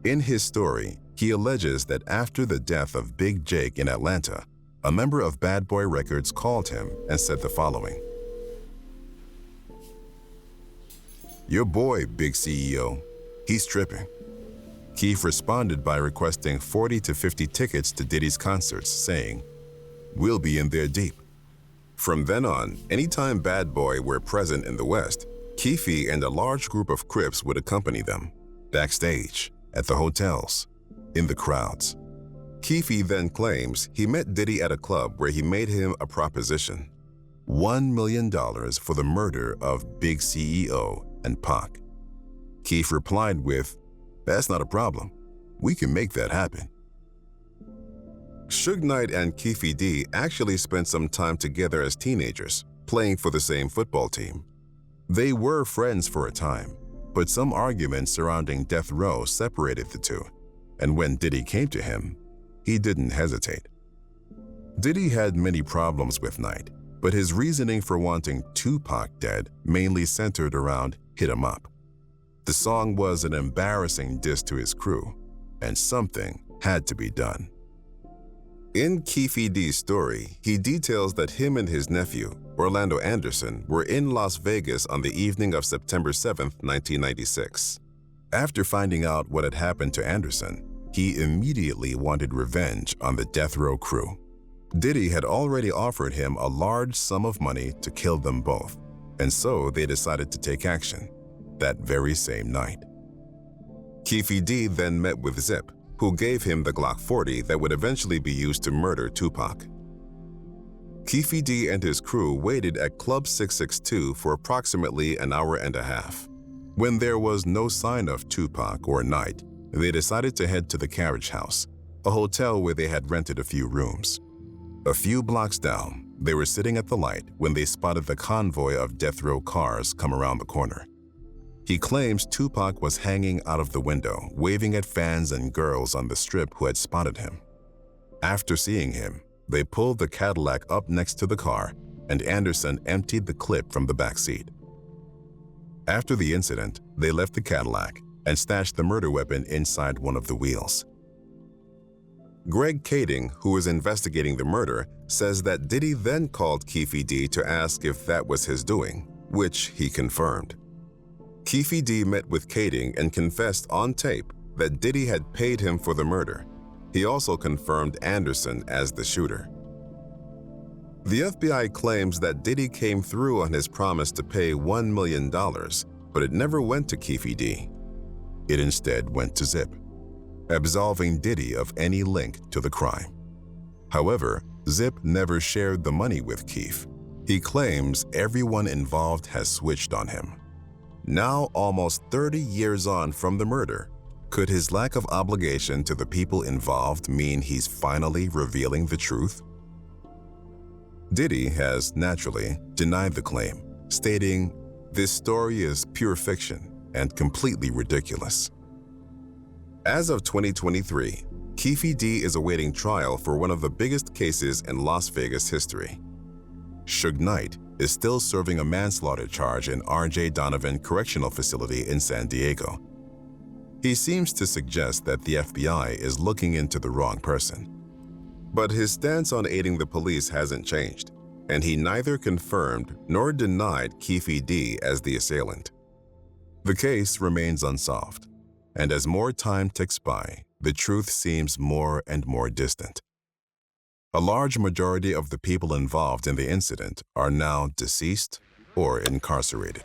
In his story, he alleges that after the death of Big Jake in Atlanta, a member of Bad Boy Records called him and said the following: "Your boy, Big CEO, he's tripping." Keef responded by requesting 40 to 50 tickets to Diddy's concerts, saying, "We'll be in there deep." From then on, anytime Bad Boy were present in the West, Keefy and a large group of Crips would accompany them, backstage, at the hotels, in the crowds. Keefy then claims he met Diddy at a club where he made him a proposition: $1 million for the murder of Big CEO and Pac. Keef replied with, "That's not a problem. We can make that happen." Suge Knight and Keefy D actually spent some time together as teenagers, playing for the same football team. They were friends for a time, but some arguments surrounding Death Row separated the two, and when Diddy came to him, he didn't hesitate. Diddy had many problems with Knight, but his reasoning for wanting Tupac dead mainly centered around "Hit 'Em Up." The song was an embarrassing diss to his crew, and something had to be done. In Keefy D's story, he details that him and his nephew, Orlando Anderson, were in Las Vegas on the evening of September 7, 1996. After finding out what had happened to Anderson, he immediately wanted revenge on the Death Row crew. Diddy had already offered him a large sum of money to kill them both, and so they decided to take action that very same night. Keefy D then met with Zip, who gave him the Glock 40 that would eventually be used to murder Tupac. Keefy D and his crew waited at Club 662 for approximately an hour and a half. When there was no sign of Tupac or Knight, they decided to head to the Carriage House, a hotel where they had rented a few rooms. A few blocks down, they were sitting at the light when they spotted the convoy of Death Row cars come around the corner. He claims Tupac was hanging out of the window, waving at fans and girls on the strip who had spotted him. After seeing him, they pulled the Cadillac up next to the car, and Anderson emptied the clip from the back seat. After the incident, they left the Cadillac and stashed the murder weapon inside one of the wheels. Greg Kading, who was investigating the murder, says that Diddy then called Keefy D to ask if that was his doing, which he confirmed. Keefy D met with Kading and confessed on tape that Diddy had paid him for the murder. He also confirmed Anderson as the shooter. The FBI claims that Diddy came through on his promise to pay $1 million, but it never went to Keefy D. It instead went to Zip, absolving Diddy of any link to the crime. However, Zip never shared the money with Keef. He claims everyone involved has switched on him. Now, almost 30 years on from the murder, could his lack of obligation to the people involved mean he's finally revealing the truth? Diddy has, naturally, denied the claim, stating, "This story is pure fiction and completely ridiculous." As of 2023, Keefy D is awaiting trial for one of the biggest cases in Las Vegas history. Suge Knight is still serving a manslaughter charge in R.J. Donovan Correctional Facility in San Diego. He seems to suggest that the FBI is looking into the wrong person. But his stance on aiding the police hasn't changed, and he neither confirmed nor denied Keefy D as the assailant. The case remains unsolved, and as more time ticks by, the truth seems more and more distant. A large majority of the people involved in the incident are now deceased or incarcerated.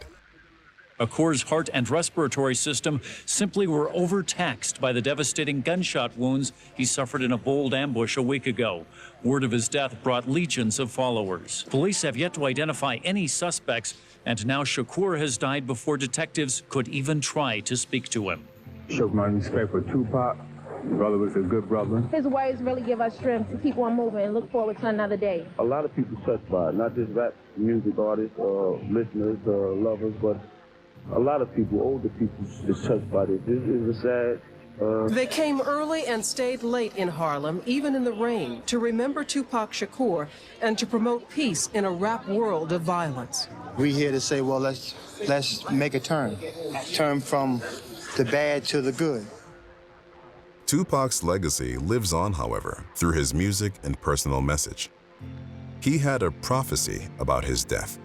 Akur's heart and respiratory system simply were overtaxed by the devastating gunshot wounds he suffered in a bold ambush a week ago. Word of his death brought legions of followers. Police have yet to identify any suspects, and now Shakur has died before detectives could even try to speak to him. Showed my respect for Tupac. Brother was a good brother. His words really give us strength to keep on moving and look forward to another day. A lot of people touched by it, not just rap music artists or listeners or lovers, but a lot of people, older people, is touched by this. This is a sad They came early and stayed late in Harlem, even in the rain, to remember Tupac Shakur and to promote peace in a rap world of violence. We here to say, well, let's make a turn from the bad to the good. Tupac's legacy lives on, however, through his music and personal message. He had a prophecy about his death.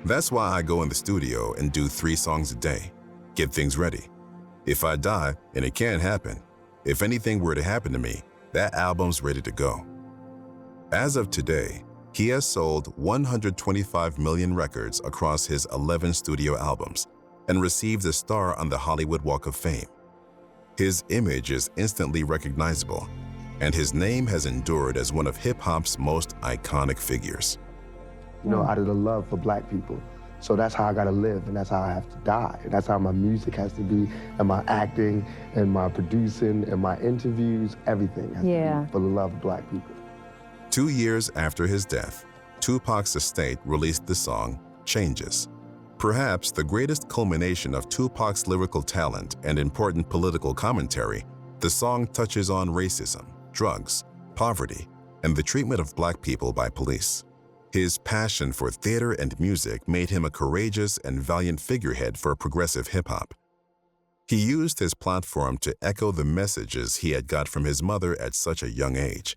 That's why I go in the studio and do 3 songs a day, get things ready. If I die, and it can happen, if anything were to happen to me, that album's ready to go. As of today, he has sold 125 million records across his 11 studio albums and received a star on the Hollywood Walk of Fame. His image is instantly recognizable, and his name has endured as one of hip-hop's most iconic figures. You know, out of the love for black people. So that's how I gotta live, and that's how I have to die. And that's how my music has to be, and my acting, and my producing, and my interviews, everything has to be for the love of black people. 2 years after his death, Tupac's estate released the song Changes. Perhaps the greatest culmination of Tupac's lyrical talent and important political commentary, the song touches on racism, drugs, poverty, and the treatment of black people by police. His passion for theater and music made him a courageous and valiant figurehead for progressive hip-hop. He used his platform to echo the messages he had got from his mother at such a young age.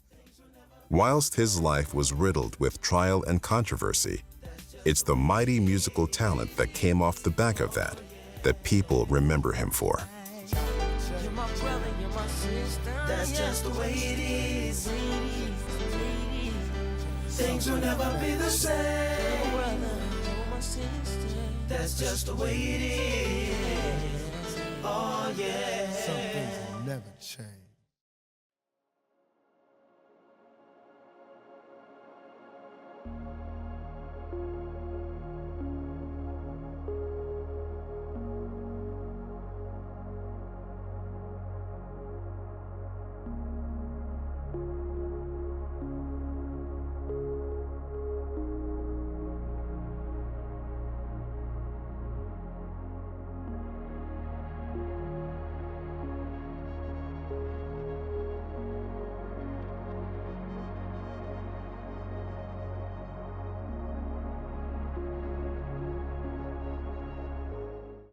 Whilst his life was riddled with trial and controversy, it's the mighty musical talent that came off the back of that people remember him for. You're my brother, you're my sister. That's just the way it is. Things will never be the same. That's just the way it is. Oh yeah. Some things will never change.